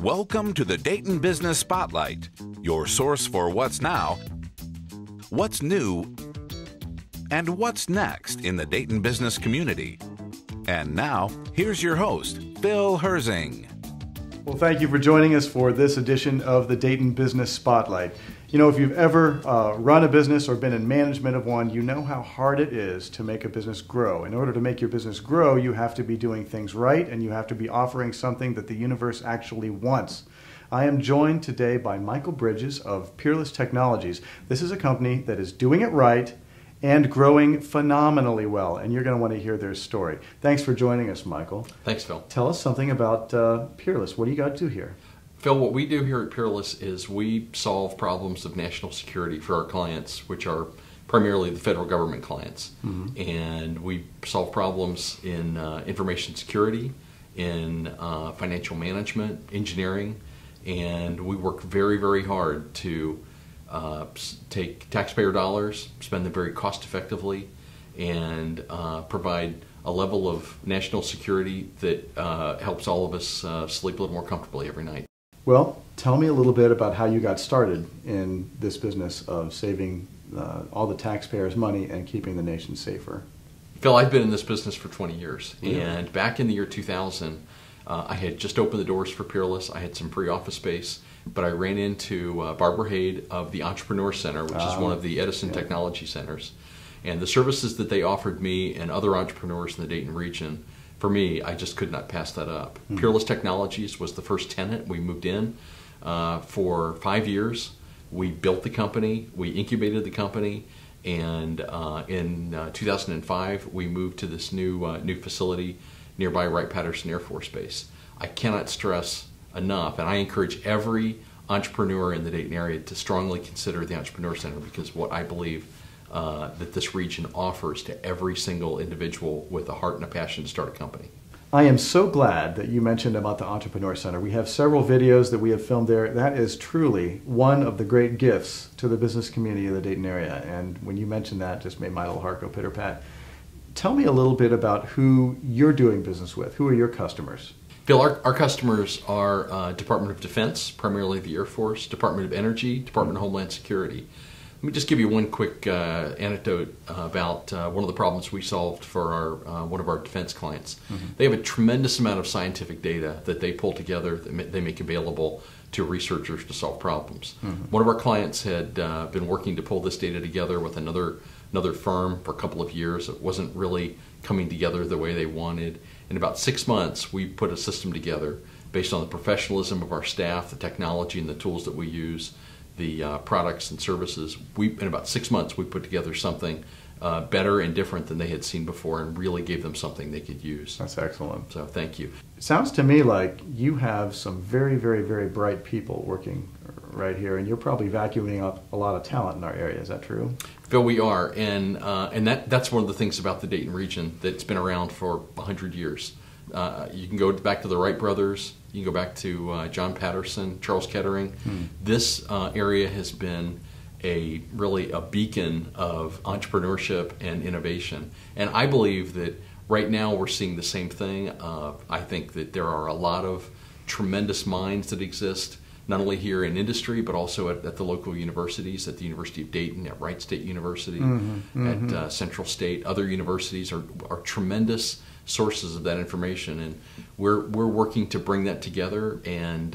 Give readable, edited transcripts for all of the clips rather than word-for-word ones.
Welcome to the Dayton Business Spotlight, your source for what's now, what's new, and what's next in the Dayton business community. And now, here's your host, Phil Herzing. Well, thank you for joining us for this edition of the Dayton Business Spotlight. You know, if you've ever run a business or been in management of one, you know how hard it is to make a business grow. In order to make your business grow, you have to be doing things right, and you have to be offering something that the universe actually wants. I am joined today by Michael Bridges of Peerless Technologies. This is a company that is doing it right and growing phenomenally well, and you're going to want to hear their story. Thanks for joining us, Michael. Thanks, Phil. Tell us something about Peerless. What do you got to do here? Phil, what we do here at Peerless is we solve problems of national security for our clients, which are primarily the federal government clients. And we solve problems in information security, in financial management, engineering, and we work very, very hard to take taxpayer dollars, spend them very cost effectively, and provide a level of national security that helps all of us sleep a little more comfortably every night. Well, tell me a little bit about how you got started in this business of saving all the taxpayers' money and keeping the nation safer. Phil, I've been in this business for 20 years, Really? and back in the year 2000, I had just opened the doors for Peerless. I had some free office space, but I ran into Barbara Haid of the Entrepreneur Center, which is one of the Edison Technology Centers. And the services that they offered me and other entrepreneurs in the Dayton region, for me, I just could not pass that up. Peerless Technologies was the first tenant. We moved in for 5 years. We built the company, we incubated the company, and in 2005 we moved to this new facility nearby Wright-Patterson Air Force Base. I cannot stress enough, and I encourage every entrepreneur in the Dayton area to strongly consider the Entrepreneur Center, because what I believe that this region offers to every single individual with a heart and a passion to start a company. I am so glad that you mentioned about the Entrepreneur Center. We have several videos that we have filmed there. That is truly one of the great gifts to the business community of the Dayton area. And when you mentioned that, it just made my little heart go pitter-pat. Tell me a little bit about who you're doing business with. Who are your customers? Phil, our customers are Department of Defense, primarily the Air Force, Department of Energy, Department of Homeland Security. Let me just give you one quick anecdote about one of the problems we solved for our one of our defense clients. They have a tremendous amount of scientific data that they pull together, that they make available to researchers to solve problems. One of our clients had been working to pull this data together with another firm for a couple of years. It wasn't really coming together the way they wanted. In about 6 months, we put a system together based on the professionalism of our staff, the technology and the tools that we use, the products and services. In about 6 months, we put together something better and different than they had seen before, and really gave them something they could use. That's excellent. So thank you. It sounds to me like you have some very, very, very bright people working right here, and you're probably vacuuming up a lot of talent in our area. Is that true? Phil, we are, and that's one of the things about the Dayton region that's been around for 100 years. You can go back to the Wright brothers, you can go back to John Patterson, Charles Kettering. This area has been really a beacon of entrepreneurship and innovation. And I believe that right now we're seeing the same thing. I think that there are a lot of tremendous minds that exist, not only here in industry, but also at the local universities, at the University of Dayton, at Wright State University, at Central State. Other universities are tremendous sources of that information, and we're working to bring that together and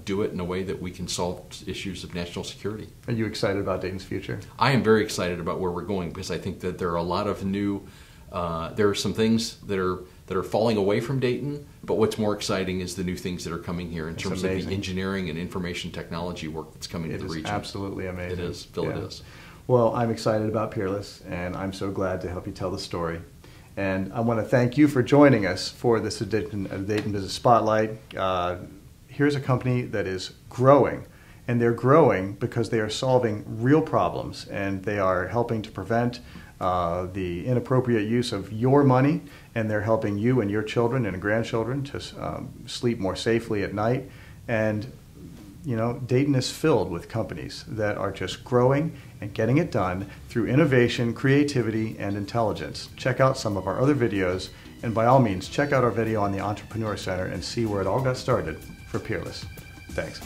do it in a way that we can solve issues of national security. Are you excited about Dayton's future? I am very excited about where we're going, because I think that there are a lot of new, there are some things that are falling away from Dayton, but what's more exciting is the new things that are coming here in terms of the engineering and information technology work that's coming to the region. It is absolutely amazing. It is, Phil, it is. Well, I'm excited about Peerless, and I'm so glad to help you tell the story. And I want to thank you for joining us for this edition of Dayton Business Spotlight. Here's a company that is growing, and they're growing because they are solving real problems, and they are helping to prevent the inappropriate use of your money, and they're helping you and your children and grandchildren to sleep more safely at night. And you know, Dayton is filled with companies that are just growing and getting it done through innovation, creativity, and intelligence. Check out some of our other videos, and by all means, check out our video on the Entrepreneur Center and see where it all got started for Peerless. Thanks.